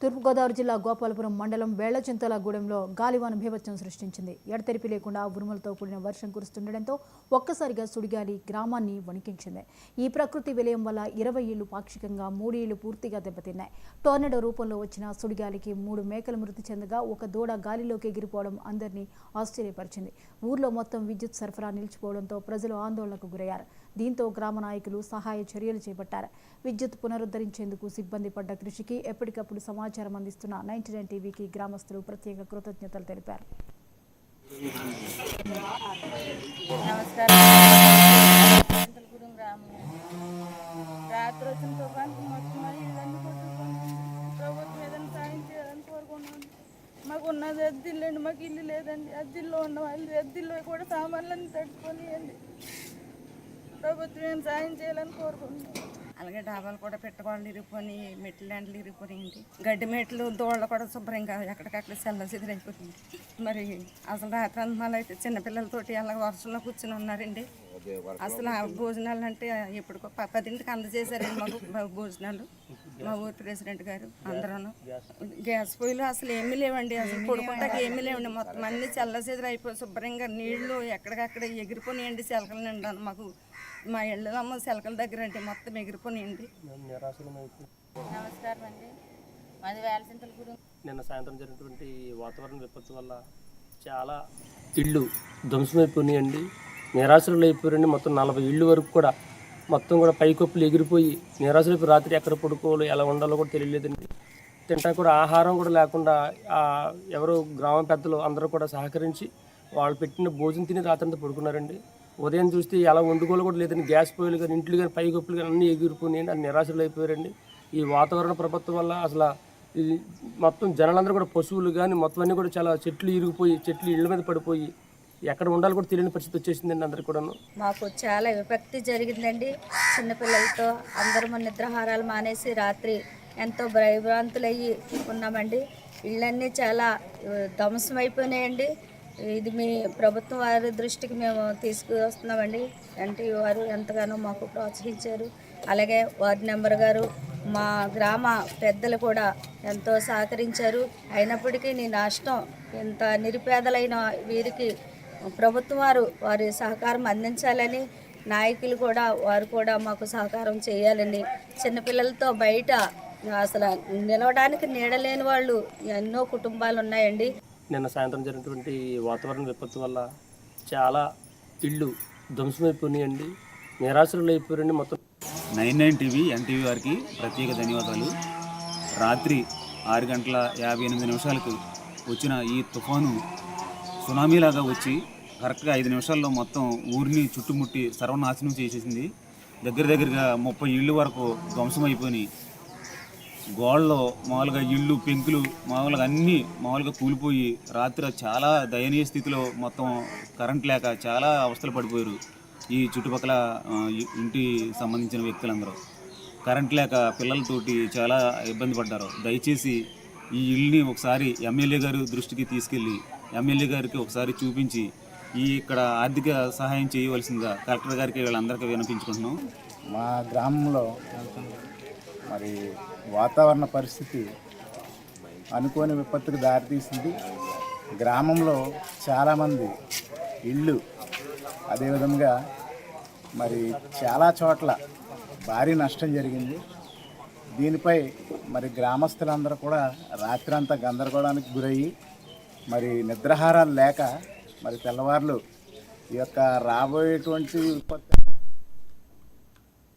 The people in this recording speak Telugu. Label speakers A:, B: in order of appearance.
A: తూర్పుగోదావరి జిల్లా గోపాలపురం మండలం వేళ్లచింతలగూడెంలో గాలివాన బీభత్సం సృష్టించింది. ఎడతెరిపి లేకుండా ఉరుములతో కూడిన వర్షం కురుస్తుండటంతో ఒక్కసారిగా సుడిగాలి గ్రామాన్ని వణికించింది. ఈ ప్రకృతి విలయం వల్ల 20 ఇళ్లు పాక్షికంగా, 3 ఇళ్లు పూర్తిగా దెబ్బతిన్నాయి. టోర్నడో రూపంలో వచ్చిన సుడిగాలికి 3 మేకలు మృతి చెందగా ఒక దూడ గాలిలోకి ఎగిరిపోవడం అందరినీ ఆశ్చర్యపరిచింది. ఊర్లో మొత్తం విద్యుత్ సరఫరా నిలిచిపోవడంతో ప్రజలు ఆందోళనకు గురయ్యారు. దీంతో గ్రామ నాయకులు సహాయ చర్యలు చేపట్టారు. విద్యుత్ పునరుద్ధరించేందుకు సిబ్బంది పడ్డ కృషికి ఎప్పటికప్పుడు సమాచారం అందిస్తున్న 99 టీవీకి గ్రామస్తులు ప్రత్యేక కృతజ్ఞతలు తెలిపారు.
B: మాకున్నది అద్దిల్లండి, మాకు ఇల్లు లేదండి. అద్దిల్లో ఉన్న వాళ్ళు అద్దిల్లో కూడా సామాన్లన్నీ తట్టుకొనియండి. ప్రభుత్వం సాయం చేయాలని కోరుకుంటున్నాం.
C: అలాగే డాబాలు కూడా పెట్టుకోవాలి ఇరిగిపోయి, మెట్లు లాంటిలు ఇరిగిపోయినాయండి. గడ్డి మెట్లు దోళ్ళు కూడా శుభ్రంగా ఎక్కడికక్కడ సెల్లసిదిరైపోతుంది. మరి అసలు రాత్రి అంతమాలు అయితే చిన్నపిల్లలతోటి అలా వర్షంలో కూర్చుని ఉన్నారండి. అసలు భోజనాలు అంటే ఎప్పుడు 10ంటికి అందజేశారండి మాకు భోజనాలు. మా ఊరి ప్రెసిడెంట్ గారు అందరూ. గ్యాస్ పొయ్యిలు అసలు ఏమీ లేవండి, అసలు పడుకుంటాక ఏమీ లేవండి. మొత్తం అన్ని చల్లసిదిరైపోయి శుభ్రంగా నీళ్లు ఎక్కడికక్కడ ఎగిరిపోయినాయండి. సెలకలు నిండాను మాకు. మా ఇళ్ళమ్మ సెలకల దగ్గర అంటే మొత్తం ఎగిరిపోయినాయండి.
B: నమస్కారం అండి. మాది వేళ్లచింతలగూడెం.
D: నిన్న సాయంత్రం జరిగినటువంటి వాతావరణ విపత్తు వల్ల చాలా ఇళ్ళు ధ్వంసమైపోయినాయండి. నిరాశలు అయిపోయారండి. మొత్తం 40 ఇళ్ళు వరకు కూడా మొత్తం కూడా పైకప్పులు ఎగిరిపోయి నిరాశలు రాత్రి ఎక్కడ పడుకోవాలో ఎలా ఉండాలో కూడా తెలియలేదండి. తింటా కూడా ఆహారం కూడా లేకుండా ఎవరో గ్రామ పెద్దలు అందరూ కూడా సహకరించి వాళ్ళు పెట్టిన భోజనం తిని రాత్రి అంతా పడుకున్నారండి. ఉదయం చూస్తే ఎలా వండుకోవాలి కూడా లేదండి. గ్యాస్ పొయ్యిలు కానీ ఇంట్లు కానీ పైకప్పులు కానీ అన్నీ ఎగిరిపోయినాయండి. అది నిరాశలు అయిపోయారండి. ఈ వాతావరణ ప్రభుత్వం వల్ల అసలు ఇది మొత్తం జనాలందరూ కూడా పశువులు కానీ మొత్తం అన్నీ కూడా చాలా చెట్లు ఇరిగిపోయి చెట్లు ఇళ్ళ మీద పడిపోయి ఎక్కడ ఉండాలి కూడా తెలియని పరిస్థితి వచ్చేసిందండి అందరికి కూడాను.
E: మాకు చాలా విపత్తి జరిగిందండి. చిన్నపిల్లలతో అందరము నిద్రాహారాలు మానేసి రాత్రి ఎంతో భయభ్రాంతులయ్యి ఉన్నామండి. ఇళ్ళన్నీ చాలా ధ్వంసమైపోయినాయండి. ఇది మీ ప్రభుత్వం వారి దృష్టికి మేము తీసుకువస్తున్నామండి. ఎన్టీవీ వారు ఎంతగానో మాకు ప్రోత్సహించారు. అలాగే వార్డు నెంబర్ గారు, మా గ్రామ పెద్దలు కూడా ఎంతో సహకరించారు. అయినప్పటికీ నీ నష్టం ఇంత నిరుపేదలైన వీరికి ప్రభుత్వం వారి సహకారం అందించాలని, నాయకులు కూడా వారు కూడా మాకు సహకారం చేయాలని. చిన్నపిల్లలతో బయట అసలు నిలవడానికి నీడలేని వాళ్ళు ఎన్నో కుటుంబాలు ఉన్నాయండి.
D: నిన్న సాయంత్రం జరిగినటువంటి వాతావరణ విపత్తు వల్ల చాలా ఇళ్ళు ధ్వంసమైపోయినాయండి. నిరాశలు అయిపోయారండి మొత్తం.
F: 99 టీవీ ఎన్టీవీ వారికి ప్రత్యేక ధన్యవాదాలు. రాత్రి 6:58 వచ్చిన ఈ తుఫాను సునామీలాగా వచ్చి కరెక్ట్గా 5 నిమిషాల్లో మొత్తం ఊరిని చుట్టుముట్టి సర్వనాశనం చేసేసింది. దగ్గరగా 30 ఇళ్ళు వరకు ధ్వంసం అయిపోయినాయి. గోడలో మామూలుగా ఇళ్ళు పెంకులు మామూలుగా అన్నీ మామూలుగా కూలిపోయి రాత్రి చాలా దయనీయ స్థితిలో మొత్తం కరెంట్ లేక చాలా అవస్థలు పడిపోయారు. ఈ చుట్టుపక్కల ఇంటి సంబంధించిన వ్యక్తులందరూ కరెంట్ లేక పిల్లలతోటి చాలా ఇబ్బంది పడ్డారు. దయచేసి ఈ ఇల్లుని ఒకసారి ఎమ్మెల్యే గారు దృష్టికి తీసుకెళ్ళి ఎమ్మెల్యే గారికి ఒకసారి చూపించి ఇక్కడ ఆర్థిక సహాయం చేయవలసిందిగా కలెక్టర్ గారికి వీళ్ళందరికీ వినిపించుకుంటున్నాం.
G: మా గ్రామంలో మరి వాతావరణ పరిస్థితి అనుకోని విపత్తుకు దారితీసింది. గ్రామంలో చాలామంది ఇళ్ళు, అదేవిధంగా మరి చాలా చోట్ల భారీ నష్టం జరిగింది. దీనిపై మరి గ్రామస్తులందరూ కూడా రాత్రంతా గందరగోళానికి గురయ్యి మరి నిద్రాహారాలు లేక మరి తెల్లవార్లు ఈ యొక్క రాబోయేటువంటి విపత్తు